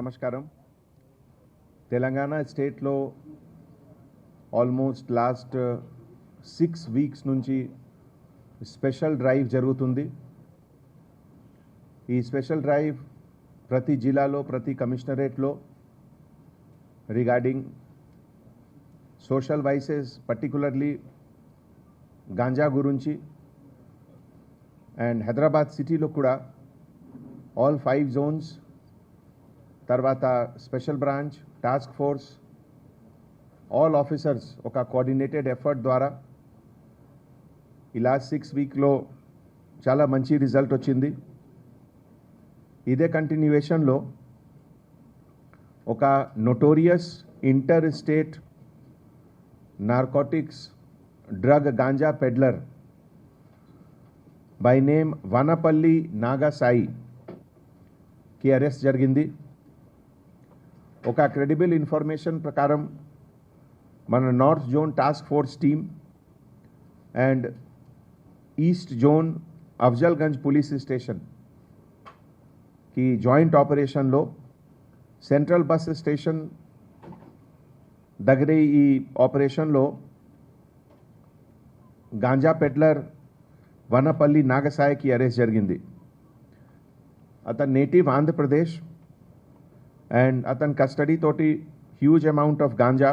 నమస్కారం. తెలంగాణ స్టేట్లో almost last 6 weeks నుంచి స్పెషల్ డ్రైవ్ జరుగుతుంది. ఈ స్పెషల్ డ్రైవ్ ప్రతి జిల్లాలో ప్రతి కమిషనరేట్లో regarding social vices particularly ganja గురించి అండ్ హైదరాబాద్ సిటీలో కూడా ఆల్ 5 జోన్స్ తర్వాత special branch task force all officers ఒక కోఆర్డినేటెడ్ ఎఫర్ట్ ద్వారా ఈ లాస్ట్ 6 వీక్లో చాలా మంచి రిజల్ట్ వచ్చింది. ఇదే కంటిన్యూయేషన్లో ఒక notorious inter state narcotics drug ganja peddler by name Vanapalli Nagasai కి అరెస్ట్ జరిగింది. ఒక క్రెడిబుల్ ఇన్ఫర్మేషన్ ప్రకారం మన north zone task force team and east zone Afzalgunj police station की జాయింట్ ఆపరేషన్లో సెంట్రల్ బస్ స్టేషన్ దగ్గరే ఈ ఆపరేషన్లో గాంజా పెడ్లర్ వనపల్లి నాగసాయికి అరెస్ట్ జరిగింది. అతను నేటివ్ ఆంధ్రప్రదేశ్ అండ్ అతని కస్టడీ తోటి huge amount of ganja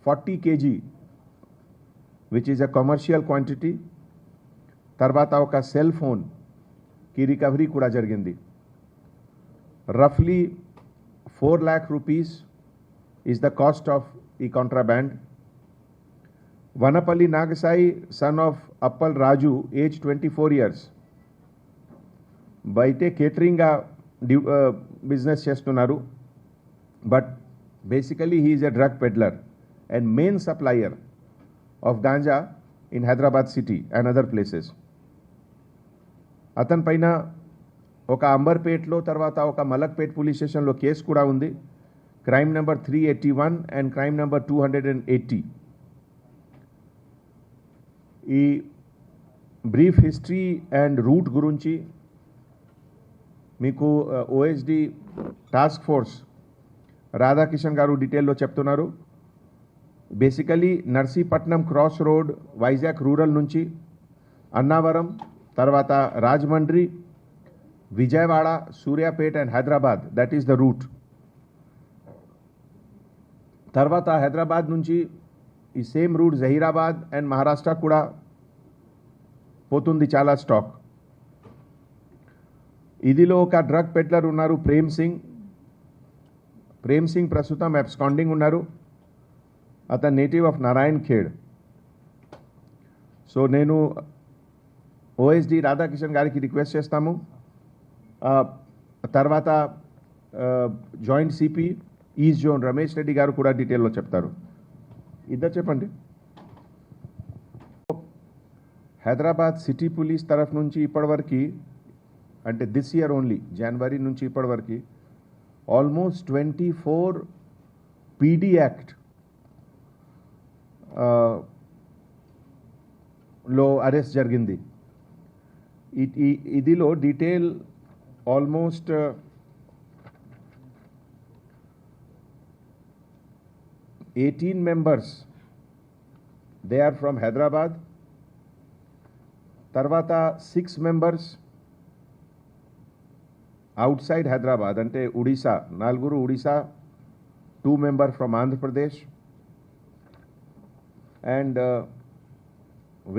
40 kg which is a commercial quantity తర్వాత ఒక సెల్ ఫోన్కి రికవరీ కూడా జరిగింది. రఫ్లీ 4 lakh rupees is the cost of the contraband. Vanapalli Nagasai, son of Appal Raju, age 24 years. బయటే కేటరింగ్ బిజినెస్ చేస్తున్నారు. But basically he is a drug peddler and main supplier of ganja in Hyderabad city and other places. అతని పైన ఒక అంబర్పేట్లో తర్వాత ఒక Malakpet police స్టేషన్లో case కూడా ఉంది. Crime number 381 and crime number 280. ఈ బ్రీఫ్ హిస్టరీ అండ్ రూట్ గురించి మీకు ఓఎస్డి టాస్క్ ఫోర్స్ రాధాకిషన్ గారు డీటెయిల్లో చెప్తున్నారు. Basically Narsipatnam cross road Vizag rural నుంచి అన్నావరం తర్వాత Rajahmundry Vijayawada Suryapet and Hyderabad that is the route. తర్వాత హైదరాబాద్ నుంచి ఈ same route Zaheerabad and Maharashtra కూడా పోతుంది చాలా స్టాక్. ఇదిలో ఒక డ్రగ్ పెడ్లర్ ఉన్నారు ప్రేమ్ సింగ్ ప్రస్తుతం అబ్స్కాండింగ్ ఉన్నారు. అతను native of Narayan Khed. So నేను ఓఎస్డి రాధాకిషన్ గారికి రిక్వెస్ట్ చేస్తాము. తర్వాత joint CP east zone Ramesh Reddy గారు కూడా డీటెయిల్లో చెప్తారు. ఇద్దరు చెప్పండి. హైదరాబాద్ సిటీ పోలీస్ తరఫు నుంచి ఇప్పటివరకు అంటే దిస్ ఇయర్ ఓన్లీ జనవరి నుంచి ఇప్పటివరకు ఆల్మోస్ట్ 24 పీడీ యాక్ట్ లో అరెస్ట్ జరిగింది. ఇదిలో detail almost 18 members they are from Hyderabad. తర్వాత 6 members outside Hyderabad అంటే Odisha 4 Odisha 2 member from Andhra Pradesh and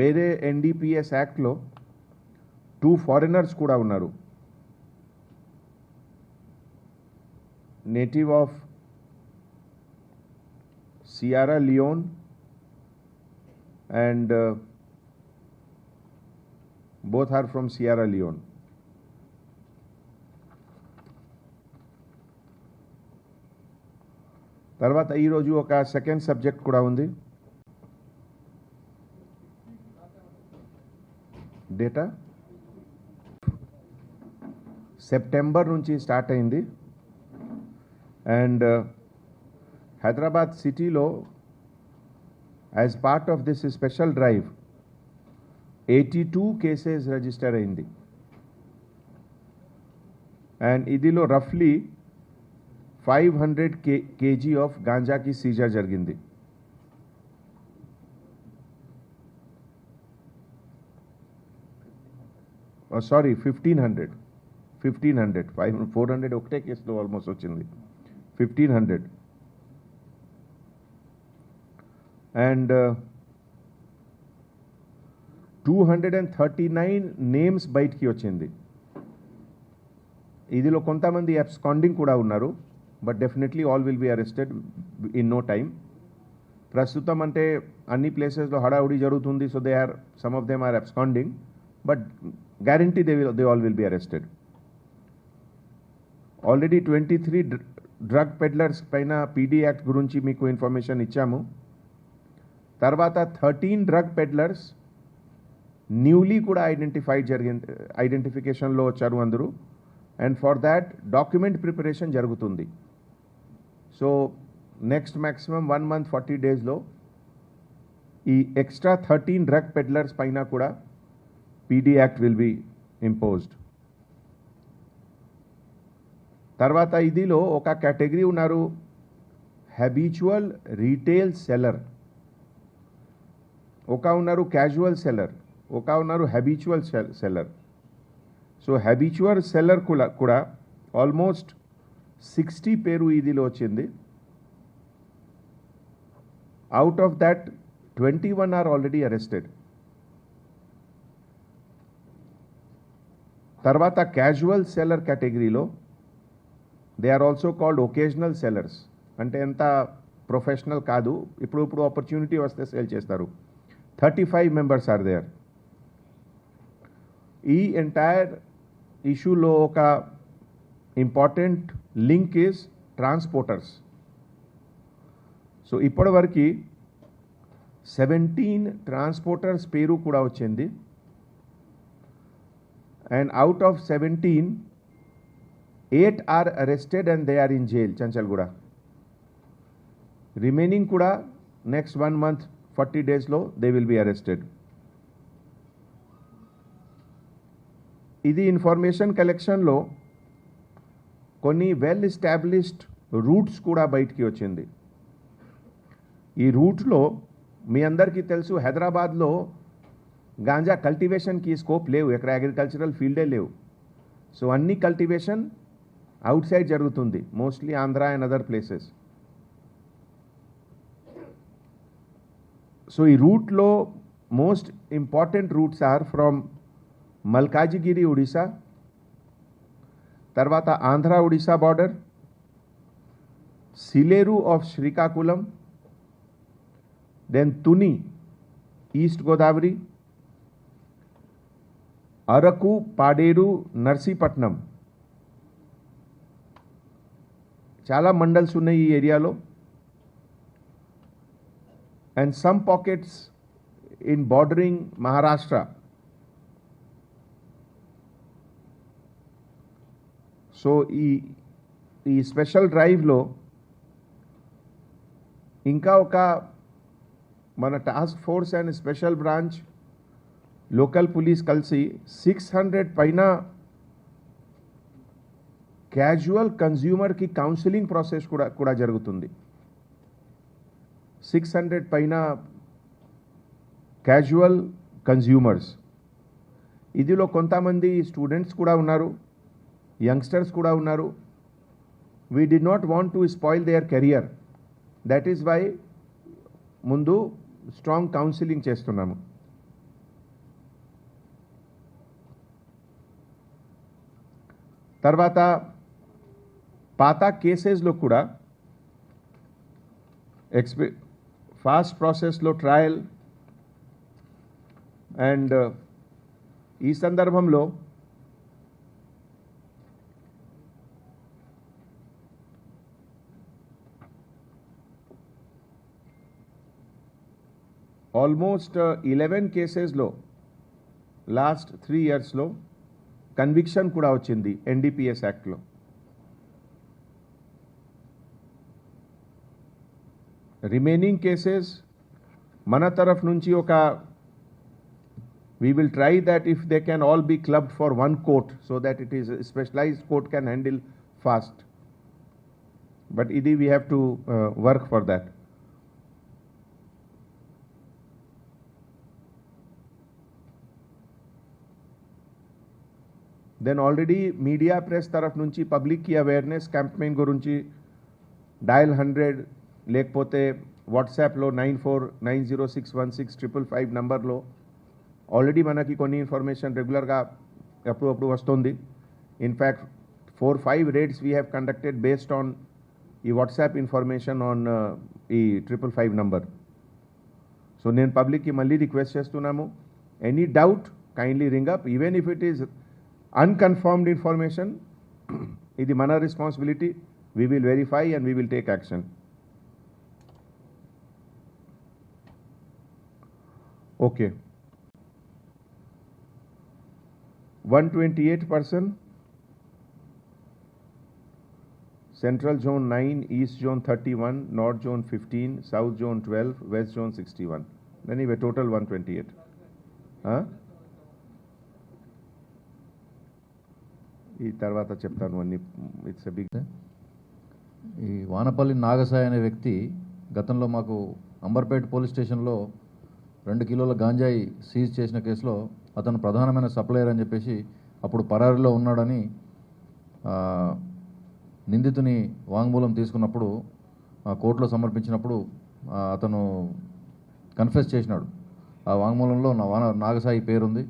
వేరే ఎన్డీపీఎస్ యాక్ట్లో 2 foreigners కూడా ఉన్నారు. Native of Sierra Leone and both are from Sierra Leone. తర్వాత ఈరోజు ఒక సెకండ్ సబ్జెక్ట్ కూడా ఉంది. డేటా సెప్టెంబర్ నుంచి స్టార్ట్ అయింది అండ్ హైదరాబాద్ సిటీలో as part of this special drive 82 cases register అయింది. అండ్ ఇదిలో రఫ్లీ 500 kg ఆఫ్ గాంజాకి సీజర్ జరిగింది. సారీ 1500 400 ఒకటే కేసులో ఆల్మోస్ట్ వచ్చింది. 1500 అండ్ 239 నేమ్స్ బయటికి వచ్చింది. ఇదిలో కొంతమంది అబ్స్కాండింగ్ కూడా ఉన్నారు, but definitely all will be arrested in no time. ప్రస్తుతం అంటే అన్ని ప్లేసెస్లో హడావుడి జరుగుతుంది, so some of them are absconding, but guarantee they all will be arrested. Already 23 drug peddlers పైన పీడీ యాక్ట్ గురించి మీకు ఇన్ఫర్మేషన్ ఇచ్చాము. తర్వాత 13 డ్రగ్ పెడ్లర్స్ న్యూలీ కూడా ఐడెంటిఫికేషన్లో వచ్చారు అందరూ. And for that document preparation జరుగుతుంది. సో నెక్స్ట్ మ్యాక్సిమం 1 month 40 daysలో ఈ ఎక్స్ట్రా 13 డ్రగ్ పెడ్లర్స్ పైన కూడా PD act will be imposed. తర్వాత ఇదిలో ఒక కేటగిరీ ఉన్నారు, హ్యాబిచువల్ రీటైల్ సెల్లర్. ఒక ఉన్నారు క్యాజువల్ సెల్లర్, ఒక ఉన్నారు habitual seller. So habitual seller కూడా ఆల్మోస్ట్ 60 పేరు ఇదిలో వచ్చింది. Out of that 21 are already arrested. తర్వాత క్యాజువల్ సెల్లర్ కేటగిరీలో they are also called occasional sellers. అంటే ఎంత ప్రొఫెషనల్ కాదు, ఇప్పుడు ఆపర్చునిటీ వస్తే సేల్ చేస్తారు. 35 members ఆర్ దేర్. ఈ ఎంటైర్ ఇష్యూలో ఒక important link is transporters. So ఇప్పటివరకు 17 ట్రాన్స్పోర్టర్స్ పేరు కూడా వచ్చింది. And out of 17, 8 are arrested and they are in jail, Chanchalguda. Remaining kuda next 1 month 40 days lo they will be arrested. Idi information collection lo konni well established routes kuda bayitiki ochindi. Ee route lo మీ అందరికీ తెలుసు, హైదరాబాద్లో ganja కల్టివేషన్కి scope లేవు, ఎక్కడ agricultural ఫీల్డే లేవు. So అన్ని cultivation outside జరుగుతుంది, mostly Andhra and other places. So ఈ రూట్లో most important routes are from Malkajgiri Odisha, తర్వాత Andhra Odisha border, Sileru of Srikakulam, then Tuni, East Godavari, Araku, Paderu, Narsipatnam. చాలా మండల్స్ ఉన్నాయి ఈ ఏరియాలో. And some pockets in bordering Maharashtra. So ఈ స్పెషల్ డ్రైవ్లో ఇంకా ఒక మన task force and special branch local police కలిసి 600 పైన క్యాజువల్ కన్జ్యూమర్కి కౌన్సిలింగ్ ప్రాసెస్ కూడా జరుగుతుంది. 600 పైన క్యాజువల్ కన్జ్యూమర్స్. ఇదిలో కొంతమంది స్టూడెంట్స్ కూడా ఉన్నారు, యంగ్స్టర్స్ కూడా ఉన్నారు. We do not want to spoil their career. That is why ముందు స్ట్రాంగ్ కౌన్సిలింగ్ చేస్తున్నాము. తర్వాత పాత కేసెస్లో కూడా ఫాస్ట్ ప్రాసెస్లో ట్రయల్. అండ్ ఈ సందర్భంలో ఆల్మోస్ట్ 11 కేసెస్లో లాస్ట్ 3 yearsలో కన్విక్షన్ కూడా వచ్చింది ఎన్డీపీఎస్ యాక్ట్లో. రిమైనింగ్ కేసెస్ మన తరఫ్ నుంచి ఒక we will try that if they can all be clubbed for one court so that it is a specialized court can handle fast. But idi we have to work for that. Then already media press taraf nunchi public ki awareness campaign gurunchi dial 100 lekpote WhatsApp lo 9490616555 number lo already manaki konni information regular ga appudu vastundi. In fact 4-5 raids we have conducted based on the WhatsApp information on the 555 number. So nen public ki malli request chestunnamo, any doubt kindly ring up, even if it is unconfirmed information. Idi mana responsibility, we will verify and we will take action. Okay, 128 person, Central Zone 9, East Zone 31, North Zone 15, South Zone 12, West Zone 61. Anyway, total 128. Huh? ఈ తర్వాత చెప్తాను అన్ని. It's a big. ఈ వానపల్లి నాగసాయి అనే వ్యక్తి గతంలో మాకు Amberpet police స్టేషన్లో 2 కిలోల గాంజాయి సీజ్ చేసిన కేసులో అతను ప్రధానమైన సప్లయర్ అని చెప్పేసి అప్పుడు పరారీలో ఉన్నాడని నిందితుని వాంగ్మూలం తీసుకున్నప్పుడు కోర్టులో సమర్పించినప్పుడు అతను కన్ఫెస్ చేసినాడు. ఆ వాంగ్మూలంలో నాగసాయి పేరుంది.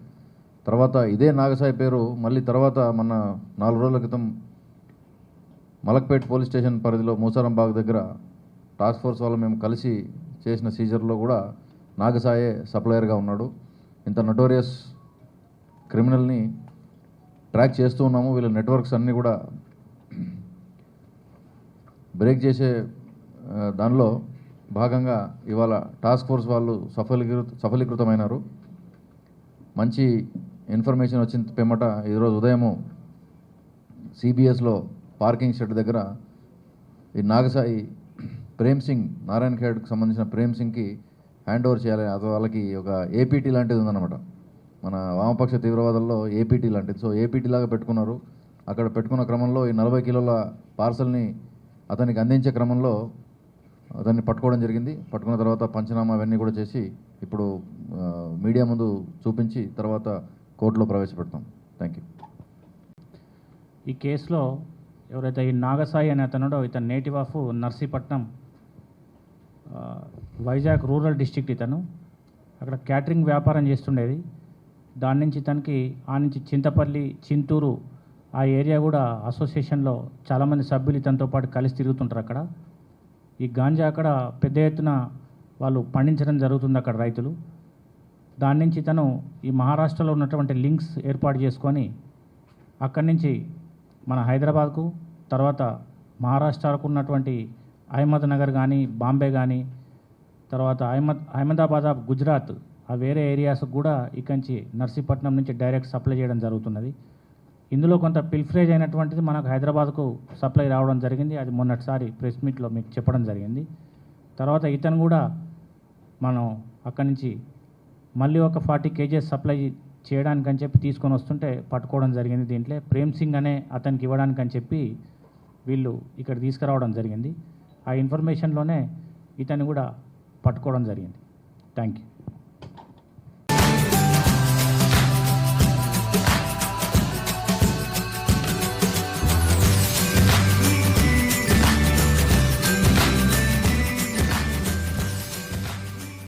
తర్వాత ఇదే నాగసాయి పేరు మళ్ళీ తర్వాత మన 4 రోజుల క్రితం మలక్పేట్ పోలీస్ స్టేషన్ పరిధిలో మూసారంబాగ్ దగ్గర టాస్క్ ఫోర్స్ వాళ్ళు మేము కలిసి చేసిన సీజర్లో కూడా నాగసాయే సప్లయర్గా ఉన్నాడు. ఇంత నటోరియస్ క్రిమినల్ని ట్రాక్ చేస్తూ ఉన్నాము. వీళ్ళ నెట్వర్క్స్ అన్నీ కూడా బ్రేక్ చేసే దానిలో భాగంగా ఇవాళ టాస్క్ ఫోర్స్ వాళ్ళు సఫలీకృతమైనారు. మంచి ఇన్ఫర్మేషన్ వచ్చిన పిమ్మట ఈరోజు ఉదయము సిబిఎస్లో పార్కింగ్ షెడ్ దగ్గర ఈ నాగసాయి ప్రేమ్ సింగ్, నారాయణ ఖేడ్కి సంబంధించిన ప్రేమ్ సింగ్కి హ్యాండ్ ఓవర్ చేయాలి. అది వాళ్ళకి ఒక ఏపీటీ లాంటిది ఉందన్నమాట. మన వామపక్ష తీవ్రవాదుల్లో ఏపీటీ లాంటిది. సో ఏపీటీ లాగా పెట్టుకున్నారు. అక్కడ పెట్టుకున్న క్రమంలో ఈ 40 కిలోల పార్సల్ని అతనికి అందించే క్రమంలో అతన్ని పట్టుకోవడం జరిగింది. పట్టుకున్న తర్వాత పంచనామా అవన్నీ కూడా చేసి ఇప్పుడు మీడియా ముందు చూపించి తర్వాత కోర్టులో ప్రవేశపెడతాం. Thank you. ఈ కేసులో ఎవరైతే ఈ నాగసాయి అనే అతనుడో ఇతను native of Narsipatnam, Vizag rural district. ఇతను అక్కడ క్యాటరింగ్ వ్యాపారం చేస్తుండేది. దాని నుంచి ఇతనికి నుంచి చింతపల్లి, చింతూరు ఆ ఏరియా కూడా అసోసియేషన్లో చాలామంది సభ్యులు ఇతనితో పాటు కలిసి తిరుగుతుంటారు. అక్కడ ఈ గాంజా అక్కడ పెద్ద ఎత్తున వాళ్ళు పండించడం జరుగుతుంది అక్కడ రైతులు. దాని నుంచి ఇతను ఈ మహారాష్ట్రలో ఉన్నటువంటి లింక్స్ ఏర్పాటు చేసుకొని అక్కడి నుంచి మన హైదరాబాద్కు, తర్వాత మహారాష్ట్రకు ఉన్నటువంటి అహ్మద్నగర్ కానీ, బాంబే కానీ, తర్వాత అహ్మదాబాద్, గుజరాత్ ఆ వేరే ఏరియాస్కి కూడా ఇక్కడి నుంచి నర్సీపట్నం నుంచి డైరెక్ట్ సప్లై చేయడం జరుగుతున్నది. ఇందులో కొంత పిల్ఫ్రేజ్ అయినటువంటిది మనకు హైదరాబాద్కు సప్లై రావడం జరిగింది. అది మొన్నటిసారి ప్రెస్ మీట్లో మీకు చెప్పడం జరిగింది. తర్వాత ఇతను కూడా మనం అక్కడి నుంచి మళ్ళీ ఒక 40 kgs సప్లై చేయడానికని చెప్పి తీసుకొని వస్తుంటే పట్టుకోవడం జరిగింది. దీంట్లో ప్రేమ్ సింగ్ అనే అతనికి ఇవ్వడానికని చెప్పి వీళ్ళు ఇక్కడ తీసుకురావడం జరిగింది. ఆ ఇన్ఫర్మేషన్లోనే ఇతన్ని కూడా పట్టుకోవడం జరిగింది. Thank you.